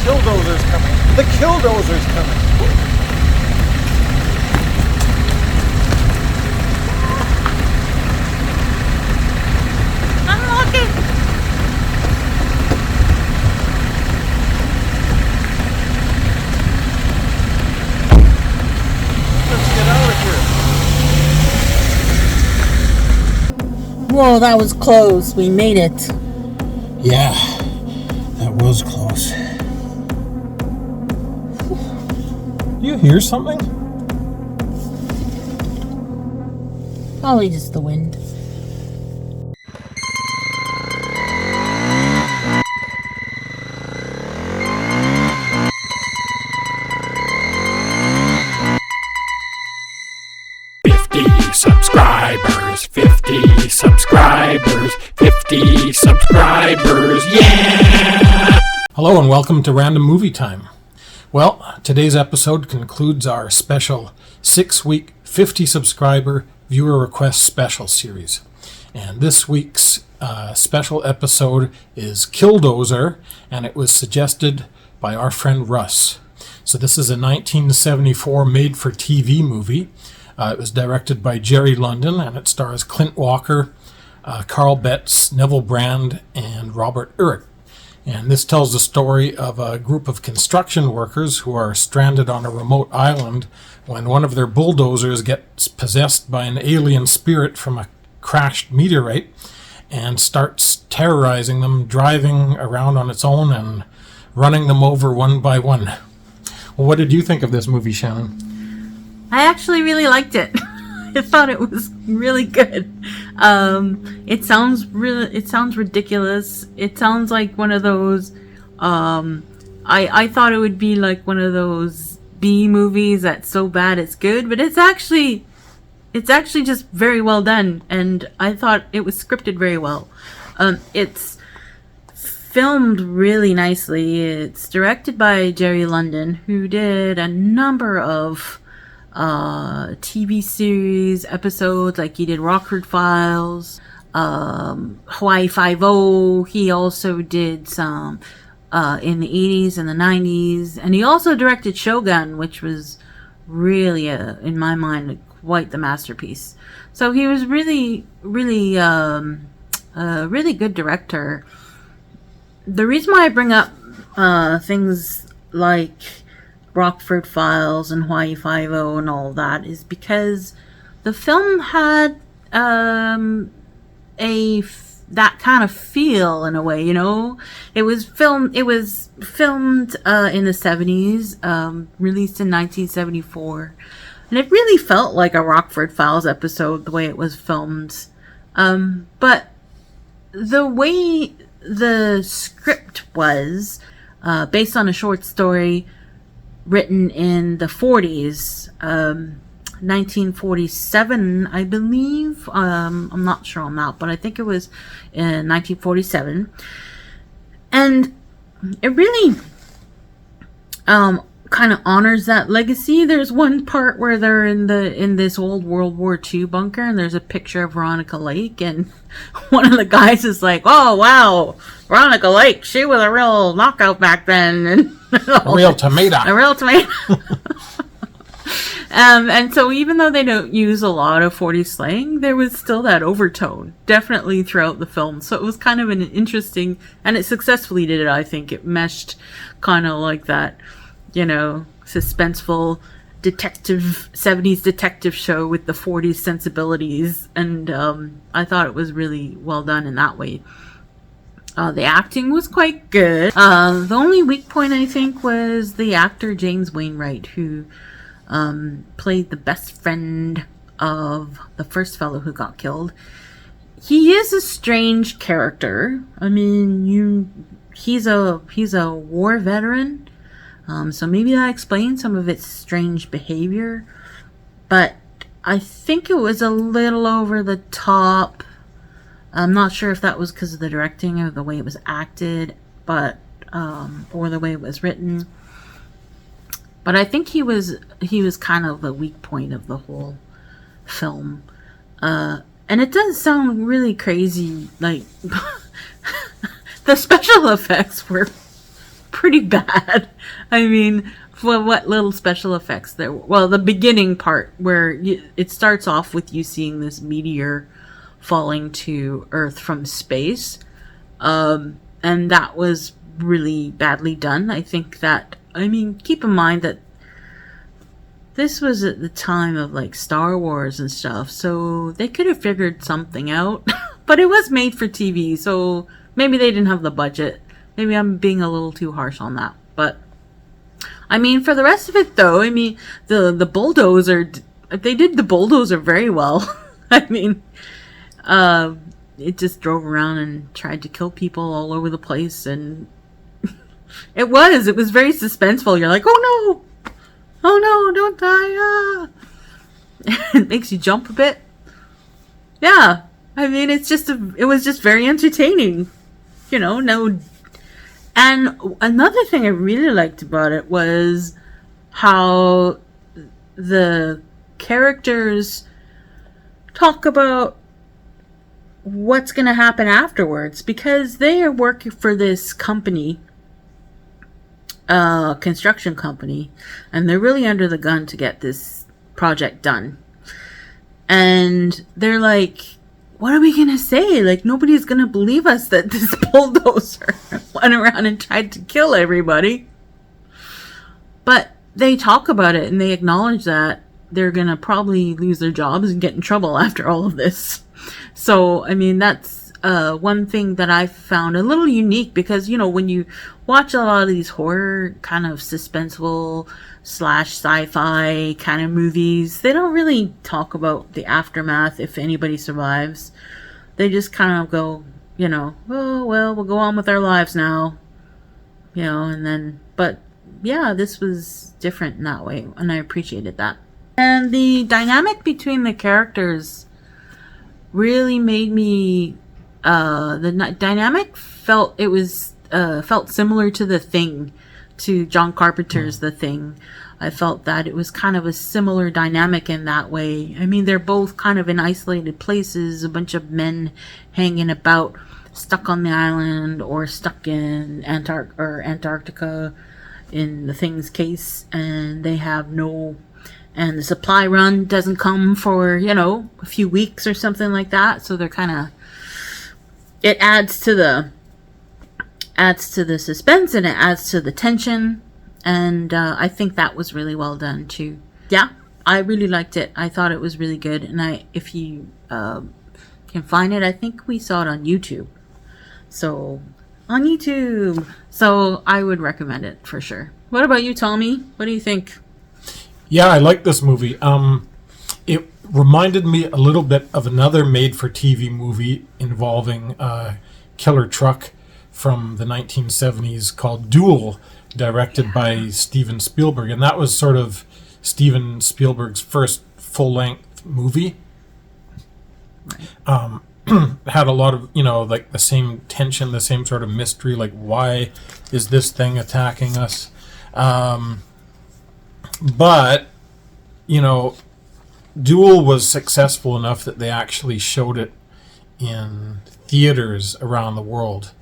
Killdozer's coming. The Killdozer's coming. Unlock it. Let's get out of here. Whoa, that was close. We made it. Yeah, that was close. Do you hear something? Probably just the wind. Subscribers, 50 subscribers, 50 subscribers, yeah! Hello and welcome to Random Movie Time. Well, today's episode concludes our special 6-week, 50 subscriber viewer request special series. And this week's special episode is Killdozer, and it was suggested by our friend Russ. So this is a 1974 made-for-TV movie. It was directed by Jerry London, and it stars Clint Walker, Carl Betz, Neville Brand, and Robert Urich. And this tells the story of a group of construction workers who are stranded on a remote island when one of their bulldozers gets possessed by an alien spirit from a crashed meteorite and starts terrorizing them, driving around on its own and running them over one by one. Well, what did you think of this movie, Shannon? I actually really liked it. I thought it was really good. It sounds ridiculous. It sounds like one of those, I thought it would be like one of those B movies that's so bad it's good, but it's actually just very well done, and I thought it was scripted very well. It's filmed really nicely. It's directed by Jerry London, who did a number of TV series episodes, like he did Rockford Files, Hawaii Five-0. He also did some in the 80s and the 90s, and he also directed Shogun, which was really in my mind quite the masterpiece. So he was really a really good director. The reason why I bring up things like Rockford Files and Hawaii Five-0 and all that is because the film had that kind of feel in a way, you know. It was filmed in the 70s, released in 1974, and it really felt like a Rockford Files episode the way it was filmed. But the way the script was based on a short story written in the 40s, 1947, I believe. I'm not sure on that, but I think it was in 1947. And it really kind of honors that legacy. There's one part where they're in this old World War II bunker, and there's a picture of Veronica Lake, and one of the guys is like, "Oh wow, Veronica Lake, she was a real knockout back then." And a real tomato. And so even though they don't use a lot of 40s slang, there was still that overtone definitely throughout the film. So it was kind of an interesting, and it successfully did it, I think. It meshed kind of like that, you know, suspenseful 70s detective show with the 40s sensibilities. And I thought it was really well done in that way. The acting was quite good. The only weak point, I think, was the actor James Wainwright, who played the best friend of the first fellow who got killed. He is a strange character. I mean, he's a war veteran, so maybe that explains some of its strange behavior. But I think it was a little over the top. I'm not sure if that was because of the directing or the way it was acted, but or the way it was written. But I think he was kind of the weak point of the whole film. And it does sound really crazy. Like the special effects were pretty bad. I mean, for what little special effects there. Well, the beginning part where it starts off with you seeing this meteor falling to Earth from space, and that was really badly done. I think that, I mean, keep in mind that this was at the time of like Star Wars and stuff, so they could have figured something out. But it was made for TV, so maybe they didn't have the budget. Maybe I'm being a little too harsh on that. But I mean, for the rest of it though, I mean, the bulldozer, they did the bulldozer very well. I mean, it just drove around and tried to kill people all over the place, and it was very suspenseful. You're like, oh no, don't die. It makes you jump a bit. Yeah, I mean, it was just very entertaining, no. And another thing I really liked about it was how the characters talk about what's going to happen afterwards, because they are working for this company, construction company, and they're really under the gun to get this project done. And they're like, what are we going to say? Like, nobody's going to believe us that this bulldozer went around and tried to kill everybody. But they talk about it and they acknowledge that they're going to probably lose their jobs and get in trouble after all of this. So, I mean, that's one thing that I found a little unique, because, when you watch a lot of these horror kind of suspenseful / sci-fi kind of movies, they don't really talk about the aftermath if anybody survives. They just kind of go, oh, well, we'll go on with our lives now. And then, but yeah, this was different in that way, and I appreciated that. And the dynamic between the characters really made me, the dynamic felt similar to The Thing, to John Carpenter's The Thing. I felt that it was kind of a similar dynamic in that way. I mean, they're both kind of in isolated places, a bunch of men hanging about, stuck on the island or stuck in Antarctica in The Thing's case, and they have and the supply run doesn't come for, a few weeks or something like that. So they're kind of, it adds to the suspense, and it adds to the tension. And I think that was really well done too. Yeah, I really liked it. I thought it was really good. And if you can find it, I think we saw it on YouTube. So I would recommend it for sure. What about you, Tommy? What do you think? Yeah, I like this movie. It reminded me a little bit of another made-for-TV movie involving a killer truck from the 1970s called Duel, directed by Steven Spielberg. And that was sort of Steven Spielberg's first full-length movie. Right. Had a lot of, like the same tension, the same sort of mystery, like why is this thing attacking us? But, Duel was successful enough that they actually showed it in theaters around the world.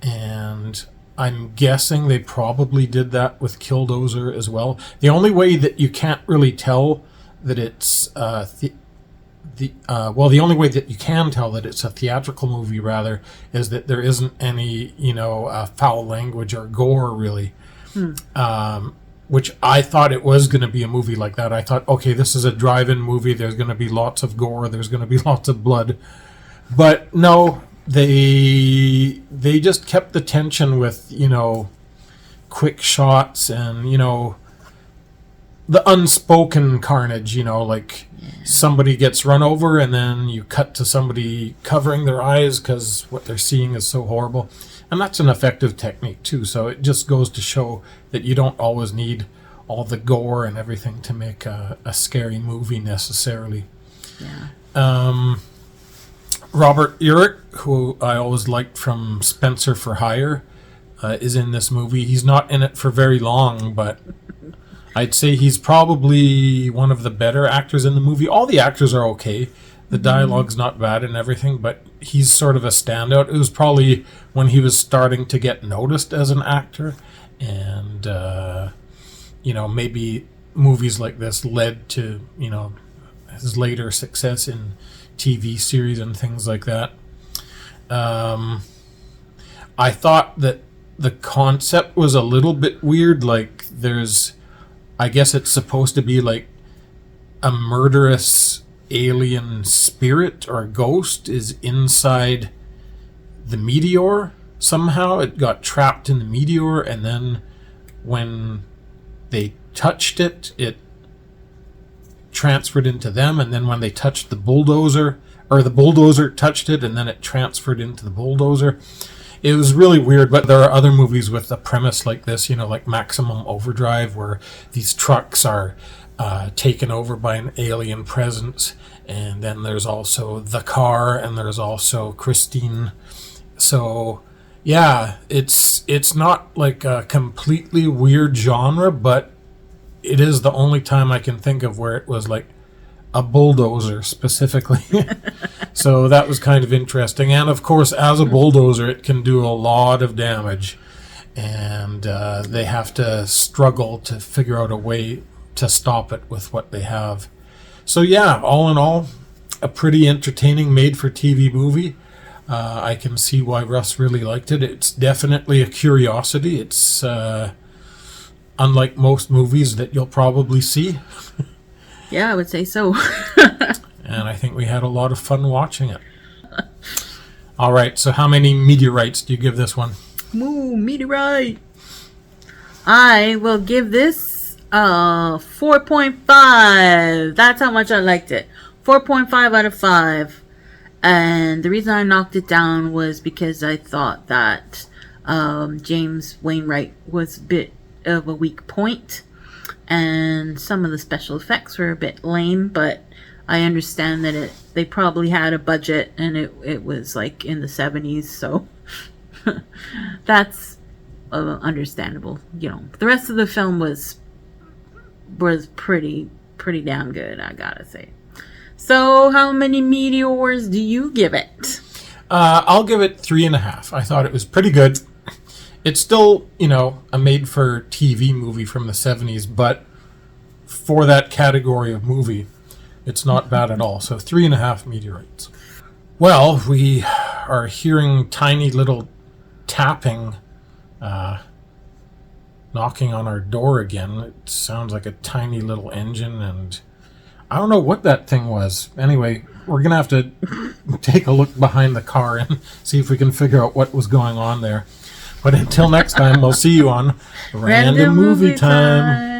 And I'm guessing they probably did that with Killdozer as well. The only way that you can't really tell that it's the only way that you can tell that it's a theatrical movie, rather, is that there isn't any, foul language or gore, really. Which I thought it was going to be a movie like that. I thought, okay, this is a drive-in movie. There's going to be lots of gore. There's going to be lots of blood. But no, they just kept the tension with, quick shots and, the unspoken carnage, somebody gets run over and then you cut to somebody covering their eyes because what they're seeing is so horrible. And that's an effective technique too. So it just goes to show that you don't always need all the gore and everything to make a scary movie necessarily. Yeah. Robert Urich, who I always liked from Spencer for Hire, is in this movie. He's not in it for very long, but I'd say he's probably one of the better actors in the movie. All the actors are okay. The dialogue's not bad and everything, but he's sort of a standout. It was probably when he was starting to get noticed as an actor, And, maybe movies like this led to, his later success in TV series and things like that. I thought that the concept was a little bit weird. Like, I guess it's supposed to be like a murderous alien spirit or ghost is inside the meteor. Somehow it got trapped in the meteor, and then when they touched it, it transferred into them, and then when they touched the bulldozer, or the bulldozer touched it, and then it transferred into the bulldozer. It was really weird, but there are other movies with a premise like this, like Maximum Overdrive, where these trucks are taken over by an alien presence, and then there's also The Car, and there's also Christine. So, yeah, it's not like a completely weird genre, but it is the only time I can think of where it was like a bulldozer specifically. So that was kind of interesting. And of course, as a bulldozer, it can do a lot of damage. And they have to struggle to figure out a way to stop it with what they have. So yeah, all in all, a pretty entertaining made-for-TV movie. I can see why Russ really liked it. It's definitely a curiosity. It's unlike most movies that you'll probably see. Yeah, I would say so. And I think we had a lot of fun watching it. All right, so how many meteorites do you give this one? Moo, meteorite. I will give this 4.5. That's how much I liked it. 4.5 out of 5. And the reason I knocked it down was because I thought that James Wainwright was a bit of a weak point, and some of the special effects were a bit lame, but I understand that they probably had a budget, and it was like in the 70s, so that's understandable. The rest of the film was pretty damn good, I gotta say. So how many meteors do you give it? I'll give it 3.5. I thought it was pretty good. It's still, a made-for-TV movie from the 70s, but for that category of movie, it's not bad at all. So 3.5 meteorites. Well, we are hearing tiny little tapping, knocking on our door again. It sounds like a tiny little engine, and I don't know what that thing was. Anyway, we're going to have to take a look behind the car and see if we can figure out what was going on there. But until next time, we'll see you on Random Movie Time.